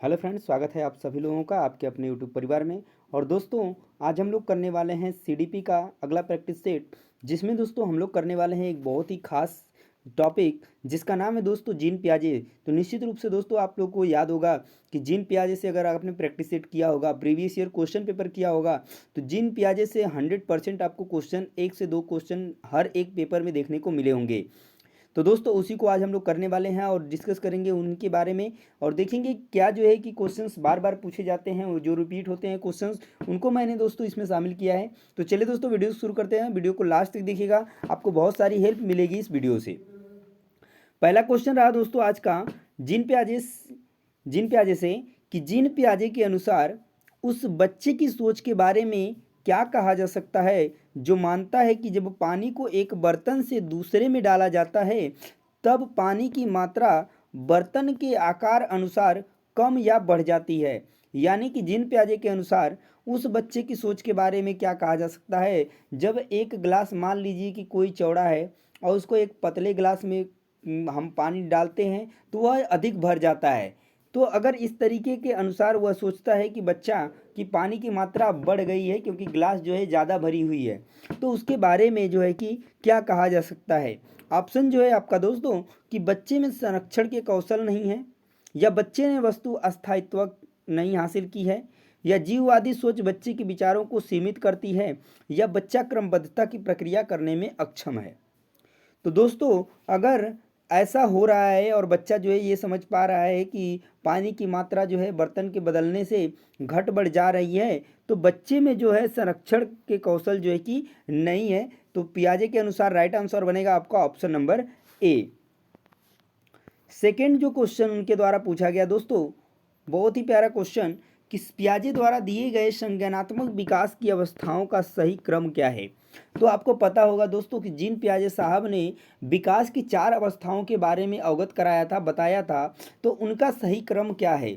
Hello friends, स्वागत है आप सभी लोगों का आपके अपने यूट्यूब परिवार में। और दोस्तों, आज हम लोग करने वाले हैं सीडीपी का अगला प्रैक्टिस सेट, जिसमें दोस्तों हम लोग करने वाले हैं एक बहुत ही खास टॉपिक जिसका नाम है दोस्तों जीन पियाजे। तो निश्चित रूप से दोस्तों आप लोग को याद होगा कि जीन पियाजे से अगर आपने प्रैक्टिस सेट किया होगा, प्रीवियस ईयर क्वेश्चन पेपर किया होगा, तो जीन पियाजे से 100% आपको क्वेश्चन, एक से दो क्वेश्चन हर एक पेपर में देखने को मिले होंगे। तो दोस्तों उसी को आज हम लोग करने वाले हैं और डिस्कस करेंगे उनके बारे में, और देखेंगे क्या जो है कि क्वेश्चंस बार बार पूछे जाते हैं, वो जो रिपीट होते हैं क्वेश्चंस, उनको मैंने दोस्तों इसमें शामिल किया है। तो चलिए दोस्तों वीडियो शुरू करते हैं। वीडियो को लास्ट तक देखिएगा, आपको बहुत सारी हेल्प मिलेगी इस वीडियो से। पहला क्वेश्चन रहा दोस्तों आज का जीन पियाजे से कि जीन पियाजे के अनुसार उस बच्चे की सोच के बारे में क्या कहा जा सकता है जो मानता है कि जब पानी को एक बर्तन से दूसरे में डाला जाता है तब पानी की मात्रा बर्तन के आकार अनुसार कम या बढ़ जाती है। यानी कि जीन पियाजे के अनुसार उस बच्चे की सोच के बारे में क्या कहा जा सकता है जब एक गिलास, मान लीजिए कि कोई चौड़ा है और उसको एक पतले गिलास में हम पानी डालते हैं तो वह अधिक भर जाता है। तो अगर इस तरीके के अनुसार वह सोचता है कि बच्चा कि पानी की मात्रा बढ़ गई है क्योंकि गिलास जो है ज़्यादा भरी हुई है, तो उसके बारे में जो है कि क्या कहा जा सकता है। ऑप्शन जो है आपका दोस्तों कि बच्चे में संरक्षण के कौशल नहीं है, या बच्चे ने वस्तु अस्थायित्व नहीं हासिल की है, या जीववादी सोच बच्चे के विचारों को सीमित करती है, या बच्चा क्रमबद्धता की प्रक्रिया करने में अक्षम है। तो दोस्तों अगर ऐसा हो रहा है और बच्चा जो है ये समझ पा रहा है कि पानी की मात्रा जो है बर्तन के बदलने से घट बढ़ जा रही है, तो बच्चे में जो है संरक्षण के कौशल जो है कि नहीं है। तो पियाजे के अनुसार राइट आंसर बनेगा आपका ऑप्शन नंबर ए। सेकेंड जो क्वेश्चन उनके द्वारा पूछा गया दोस्तों, बहुत ही प्यारा क्वेश्चन कि पियाजे द्वारा दिए गए संज्ञानात्मक विकास की अवस्थाओं का सही क्रम क्या है। तो आपको पता होगा दोस्तों कि जीन पियाजे साहब ने विकास की 4 अवस्थाओं के बारे में अवगत कराया था, बताया था। तो उनका सही क्रम क्या है।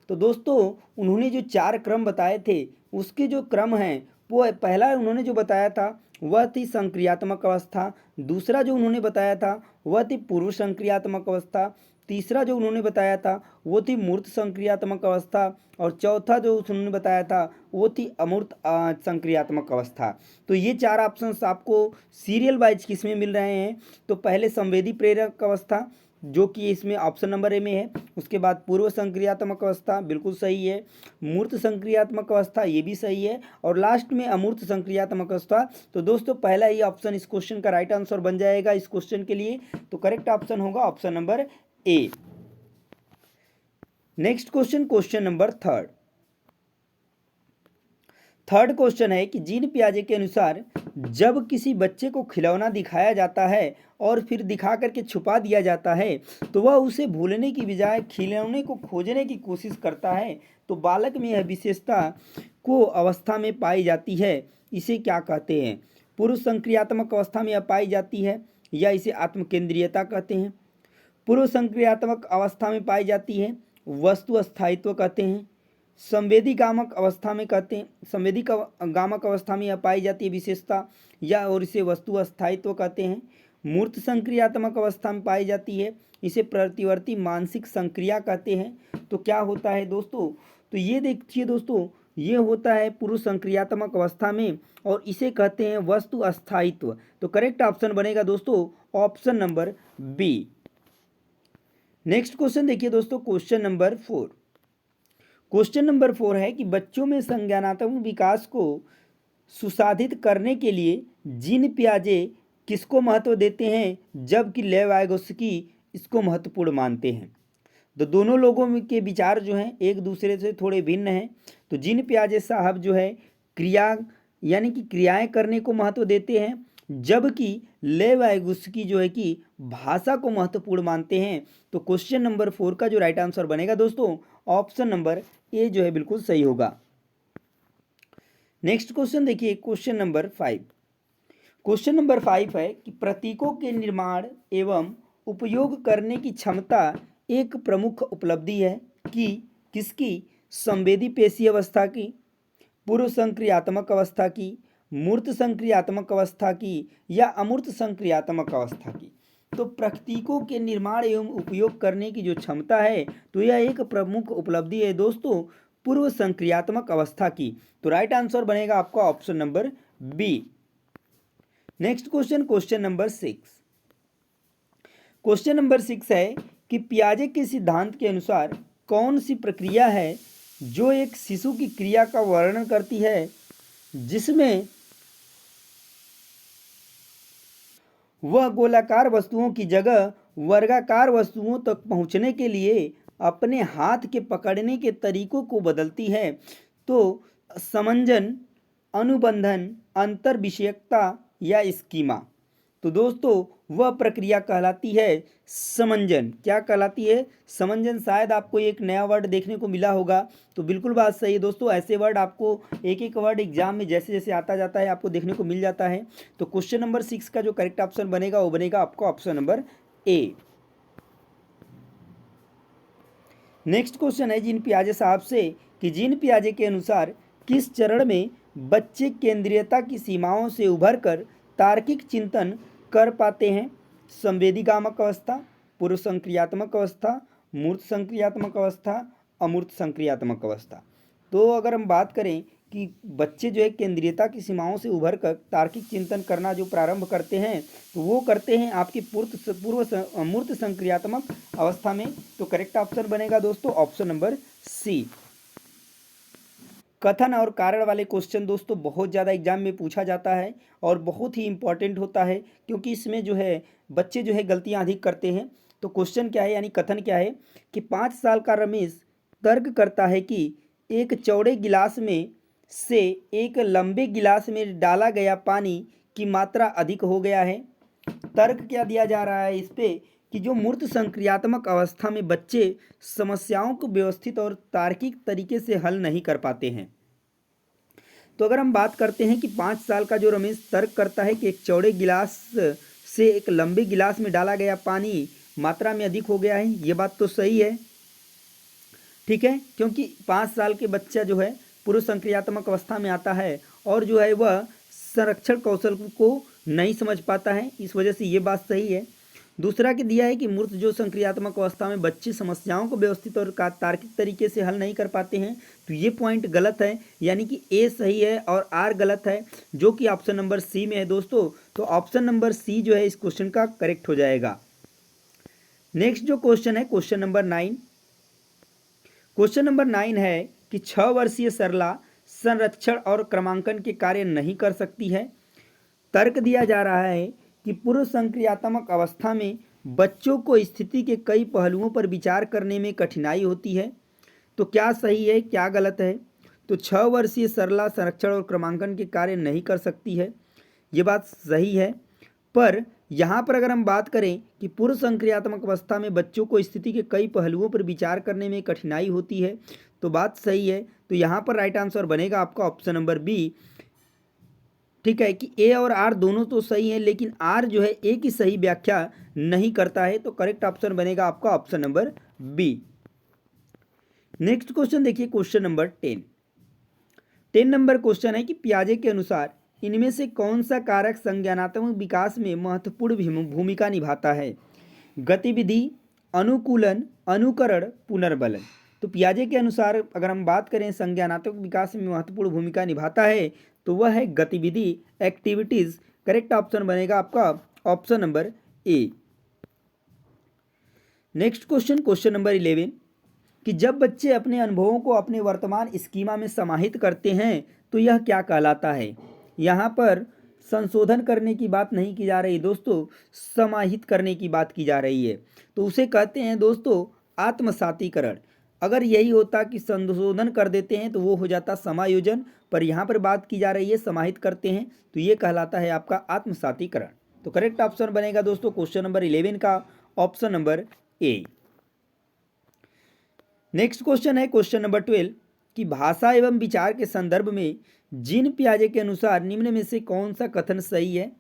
तो दोस्तों उन्होंने जो 4 क्रम बताए थे, उसके जो क्रम हैं वो पहला उन्होंने जो बताया था वह थी संक्रियात्मक अवस्था। दूसरा जो उन्होंने बताया था वह थी पूर्व संक्रियात्मक अवस्था। तीसरा जो उन्होंने बताया था वो थी मूर्त संक्रियात्मक अवस्था। और चौथा जो उन्होंने बताया था वो थी अमूर्त संक्रियात्मक अवस्था। तो ये 4 ऑप्शंस आपको सीरियल वाइज किस में मिल रहे हैं। तो पहले संवेदी प्रेरक अवस्था जो कि इसमें ऑप्शन नंबर ए में है। उसके बाद पूर्व संक्रियात्मक अवस्था बिल्कुल सही है। मूर्त संक्रियात्मक अवस्था ये भी सही है। और लास्ट में अमूर्त संक्रियात्मक अवस्था। तो दोस्तों पहला ही ऑप्शन इस क्वेश्चन का राइट आंसर बन जाएगा इस क्वेश्चन के लिए। तो करेक्ट ऑप्शन होगा option number A. Next question, question number third question है कि जीन पियाजे के अनुसार जब किसी बच्चे को खिलौना दिखाया जाता है और फिर दिखा करके छुपा दिया जाता है तो वह उसे भूलने की बजाय खिलौने को खोजने की कोशिश करता है, तो बालक में यह विशेषता को अवस्था में पाई जाती है, इसे क्या कहते हैं। पूर्व संक्रियात्मक अवस्था में यह पाई जाती है, या इसे आत्मकेंद्रीयता कहते हैं। पूर्व संक्रियात्मक अवस्था में पाई जाती है, वस्तु अस्थायित्व कहते हैं। संवेदी गामक अवस्था में कहते हैं, संवेदी गामक अवस्था में यह पाई जाती है विशेषता, या और इसे वस्तु अस्थायित्व कहते हैं। मूर्त संक्रियात्मक अवस्था में पाई जाती है, इसे प्रतिवर्ती मानसिक संक्रिया कहते हैं। तो क्या होता है दोस्तों, तो ये देखिए दोस्तों, ये होता है पूर्व संक्रियात्मक अवस्था में और इसे कहते हैं वस्तु अस्थायित्व। तो करेक्ट ऑप्शन बनेगा दोस्तों option number B. Next question देखिए दोस्तों, क्वेश्चन नंबर 4। क्वेश्चन नंबर 4 है कि बच्चों में संज्ञानात्मक विकास को सुसाधित करने के लिए जीन पियाजे किसको महत्व देते हैं जबकि लेव वाइगोत्स्की इसको महत्वपूर्ण मानते हैं। तो दोनों लोगों के विचार जो हैं एक दूसरे से थोड़े भिन्न हैं। तो जीन पियाजे साहब जो है क्रिया यानी कि क्रियाएं करने को महत्व देते हैं, जबकि लेव वाइगोत्स्की जो है कि भाषा को महत्वपूर्ण मानते हैं। तो क्वेश्चन नंबर 4 का जो राइट आंसर बनेगा दोस्तों ऑप्शन नंबर ए जो है बिल्कुल सही होगा। नेक्स्ट क्वेश्चन देखिए, क्वेश्चन नंबर 5। क्वेश्चन नंबर 5 है कि प्रतीकों के निर्माण एवं उपयोग करने की क्षमता एक प्रमुख उपलब्धि है कि किसकी। संवेदी पेशी अवस्था की, पूर्व संक्रियात्मक अवस्था की, मूर्त संक्रियात्मक अवस्था की, या अमूर्त संक्रियात्मक अवस्था की। तो प्रतीकों के निर्माण एवं उपयोग करने की जो क्षमता है, तो यह एक प्रमुख उपलब्धि है दोस्तों पूर्व संक्रियात्मक अवस्था की। तो राइट आंसर बनेगा आपका option number B. Next question, question number 6। Question number 6 है कि पियाजे के सिद्धांत के अनुसार कौन सी प्रक्रिया है जो एक शिशु की क्रिया का वर्णन करती है जिसमें वह गोलाकार वस्तुओं की जगह वर्गाकार वस्तुओं तक पहुंचने के लिए अपने हाथ के पकड़ने के तरीकों को बदलती है। तो समंजन, अनुबंधन, अंतर विषयकता या स्कीमा। तो दोस्तों वह प्रक्रिया कहलाती है समंजन। क्या कहलाती है? समंजन। शायद आपको एक नया वर्ड देखने को मिला होगा, तो बिल्कुल बात सही है दोस्तों। ऐसे वर्ड आपको एक एक वर्ड एग्जाम में जैसे जैसे आता जाता है आपको देखने को मिल जाता है। तो क्वेश्चन नंबर 6 का जो करेक्ट ऑप्शन बनेगा वो बनेगा आपका option number A. Next question है जीन पियाजे साहब से कि जीन पियाजे के अनुसार किस चरण में बच्चे केंद्रीयता की सीमाओं से उभरकर तार्किक चिंतन कर पाते हैं? संवेदीगामक अवस्था, पूर्व संक्रियात्मक अवस्था, मूर्त संक्रियात्मक अवस्था, अमूर्त संक्रियात्मक अवस्था। तो अगर हम बात करें कि बच्चे जो है केंद्रीयता की सीमाओं से उभर कर तार्किक चिंतन करना जो प्रारंभ करते हैं, तो वो करते हैं आपकी मूर्त संक्रियात्मक अवस्था में। तो करेक्ट ऑप्शन बनेगा दोस्तों ऑप्शन नंबर सी। कथन और कारण वाले क्वेश्चन दोस्तों बहुत ज़्यादा एग्जाम में पूछा जाता है और बहुत ही इंपॉर्टेंट होता है, क्योंकि इसमें जो है बच्चे जो है गलतियां अधिक करते हैं। तो क्वेश्चन क्या है, यानी कथन क्या है कि 5 साल का रमेश तर्क करता है कि एक चौड़े गिलास में से एक लंबे गिलास में डाला गया पानी की मात्रा अधिक हो गया है। तर्क क्या दिया जा रहा है इस पे कि जो मूर्त संक्रियात्मक अवस्था में बच्चे समस्याओं को व्यवस्थित और तार्किक तरीके से हल नहीं कर पाते हैं। तो अगर हम बात करते हैं कि 5 साल का जो रमेश तर्क करता है कि एक चौड़े गिलास से एक लंबे गिलास में डाला गया पानी मात्रा में अधिक हो गया है, ये बात तो सही है, ठीक है, क्योंकि 5 साल के बच्चा जो है पूर्व संक्रियात्मक अवस्था में आता है और जो है वह संरक्षण कौशल को नहीं समझ पाता है, इस वजह से ये बात सही है। दूसरा कि दिया है कि मूर्त जो संक्रियात्मक अवस्था में बच्चे समस्याओं को व्यवस्थित और तार्किक तरीके से हल नहीं कर पाते हैं, तो ये पॉइंट गलत है, यानी कि ए सही है और आर गलत है, जो कि ऑप्शन नंबर सी में है दोस्तों। तो ऑप्शन नंबर सी जो है इस क्वेश्चन का करेक्ट हो जाएगा। नेक्स्ट जो क्वेश्चन है क्वेश्चन नंबर 9। क्वेश्चन नंबर 9 है कि 6 वर्षीय सरला संरक्षण और क्रमांकन के कार्य नहीं कर सकती है। तर्क दिया जा रहा है कि पूर्व संक्रियात्मक अवस्था में बच्चों को स्थिति के कई पहलुओं पर विचार करने में कठिनाई होती है। तो क्या सही है क्या गलत है? तो 6 वर्षीय सरला संरक्षण और क्रमांकन के कार्य नहीं कर सकती है, ये बात सही है। पर यहाँ पर अगर हम बात करें कि पूर्व संक्रियात्मक अवस्था में बच्चों को स्थिति के कई पहलुओं पर विचार करने में कठिनाई होती है, तो बात सही है। तो यहाँ पर राइट आंसर बनेगा आपका ऑप्शन नंबर बी, ठीक है, कि ए और आर दोनों तो सही है, लेकिन आर जो है ए की सही व्याख्या नहीं करता है। तो करेक्ट ऑप्शन बनेगा आपका option number B. Next question देखिए क्वेश्चन नंबर 10 नंबर क्वेश्चन है कि पियाजे के अनुसार इनमें से कौन सा कारक संज्ञानात्मक विकास में महत्वपूर्ण भूमिका निभाता है? गतिविधि, अनुकूलन, अनुकरण, पुनर्बलन। तो पियाजे के अनुसार अगर हम बात करें संज्ञानात्मक विकास में महत्वपूर्ण भूमिका निभाता है तो वह है गतिविधि, एक्टिविटीज। करेक्ट ऑप्शन बनेगा आपका option number A. Next question question number 11 कि जब बच्चे अपने अनुभवों को अपने वर्तमान स्कीमा में समाहित करते हैं तो यह क्या कहलाता है? यहाँ पर संशोधन करने की बात नहीं की जा रही दोस्तों, समाहित करने की बात की जा रही है। तो उसे कहते हैं दोस्तों आत्मसातीकरण। अगर यही होता कि संशोधन कर देते हैं तो वो हो जाता समायोजन, पर यहाँ पर बात की जा रही है समाहित करते हैं, तो ये कहलाता है आपका आत्मसातीकरण। तो करेक्ट ऑप्शन बनेगा दोस्तों क्वेश्चन नंबर 11 का option number A. Next question है क्वेश्चन नंबर 12 कि भाषा एवं विचार के संदर्भ में जीन पियाजे के अनुसार निम्न में से कौन सा कथन सही है?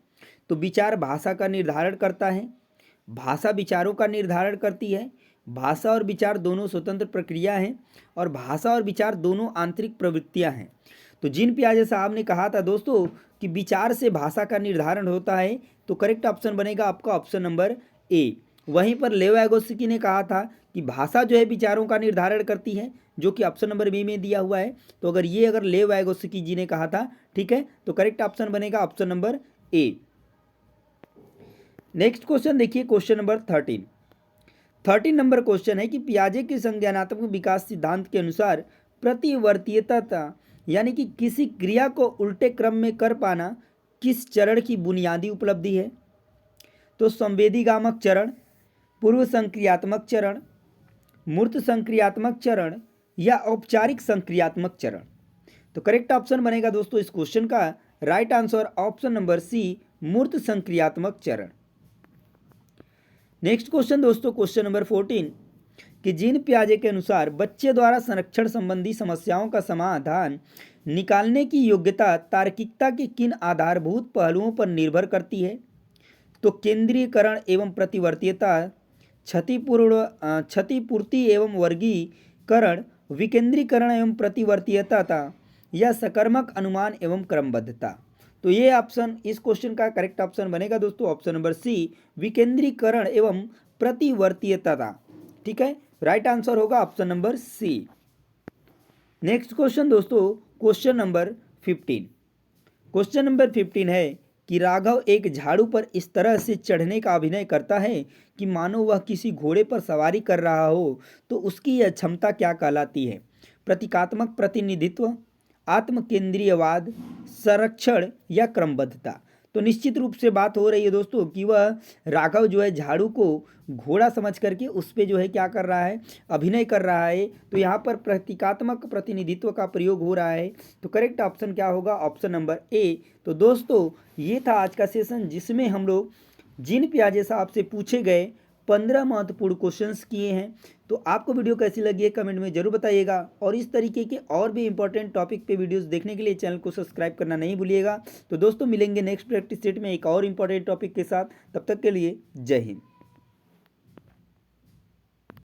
तो विचार भाषा का निर्धारण करता है, भाषा विचारों का निर्धारण करती है, भाषा और विचार दोनों स्वतंत्र प्रक्रिया हैं और भाषा और विचार दोनों आंतरिक प्रवृत्तियां हैं। तो जीन पियाजे साहब ने कहा था दोस्तों कि विचार से भाषा का निर्धारण होता है। तो करेक्ट ऑप्शन बनेगा आपका ऑप्शन नंबर ए। वहीं पर लेव एगोस्की ने कहा था कि भाषा जो है विचारों का निर्धारण करती है, जो कि ऑप्शन नंबर बी में दिया हुआ है। तो अगर लेव एगोस्की जी ने कहा था, ठीक है, तो करेक्ट ऑप्शन बनेगा option number A. Next question देखिए, क्वेश्चन नंबर 13 नंबर क्वेश्चन है कि पियाजे के संज्ञानात्मक विकास सिद्धांत के अनुसार प्रतिवर्तीयता यानी कि किसी क्रिया को उल्टे क्रम में कर पाना किस चरण की बुनियादी उपलब्धि है? तो संवेदीगामक चरण, पूर्व संक्रियात्मक चरण, मूर्त संक्रियात्मक चरण या औपचारिक संक्रियात्मक चरण। तो करेक्ट ऑप्शन बनेगा दोस्तों इस क्वेश्चन का right answer option number C, मूर्त संक्रियात्मक चरण। नेक्स्ट क्वेश्चन दोस्तों, क्वेश्चन नंबर 14 कि जीन पियाजे के अनुसार बच्चे द्वारा संरक्षण संबंधी समस्याओं का समाधान निकालने की योग्यता तार्किकता के किन आधारभूत पहलुओं पर निर्भर करती है? तो केंद्रीयकरण एवं प्रतिवर्तीयता, क्षतिपूर्ति एवं वर्गीकरण, विकेंद्रीकरण एवं प्रतिवर्तीयता या सकर्मक अनुमान एवं क्रमबद्धता। तो ये ऑप्शन इस क्वेश्चन का करेक्ट ऑप्शन बनेगा दोस्तों ऑप्शन नंबर सी, विकेंद्रीकरण एवं प्रतिवर्तीयता। ठीक है, राइट आंसर होगा option number C. Next question दोस्तों, क्वेश्चन नंबर 15। क्वेश्चन नंबर 15 है कि राघव एक झाड़ू पर इस तरह से चढ़ने का अभिनय करता है कि मानो वह किसी घोड़े पर सवारी कर रहा हो, तो उसकी यह क्षमता क्या कहलाती है? प्रतीकात्मक प्रतिनिधित्व, आत्मकेंद्रीयवाद, संरक्षण या क्रमबद्धता। तो निश्चित रूप से बात हो रही है दोस्तों कि वह राघव जो है झाड़ू को घोड़ा समझ करके उस पर जो है क्या कर रहा है, अभिनय कर रहा है। तो यहाँ पर प्रतीकात्मक प्रतिनिधित्व का प्रयोग हो रहा है। तो करेक्ट ऑप्शन क्या होगा? Option number A. तो दोस्तों ये था आज का सेशन जिसमें हम लोग जीन पियाजे साहब से पूछे गए 15 महत्वपूर्ण क्वेश्चंस किए हैं। तो आपको वीडियो कैसी लगी है कमेंट में जरूर बताइएगा, और इस तरीके के और भी इंपॉर्टेंट टॉपिक पे वीडियोस देखने के लिए चैनल को सब्सक्राइब करना नहीं भूलिएगा। तो दोस्तों मिलेंगे नेक्स्ट प्रैक्टिस सेट में एक और इंपॉर्टेंट टॉपिक के साथ, तब तक के लिए जय हिंद।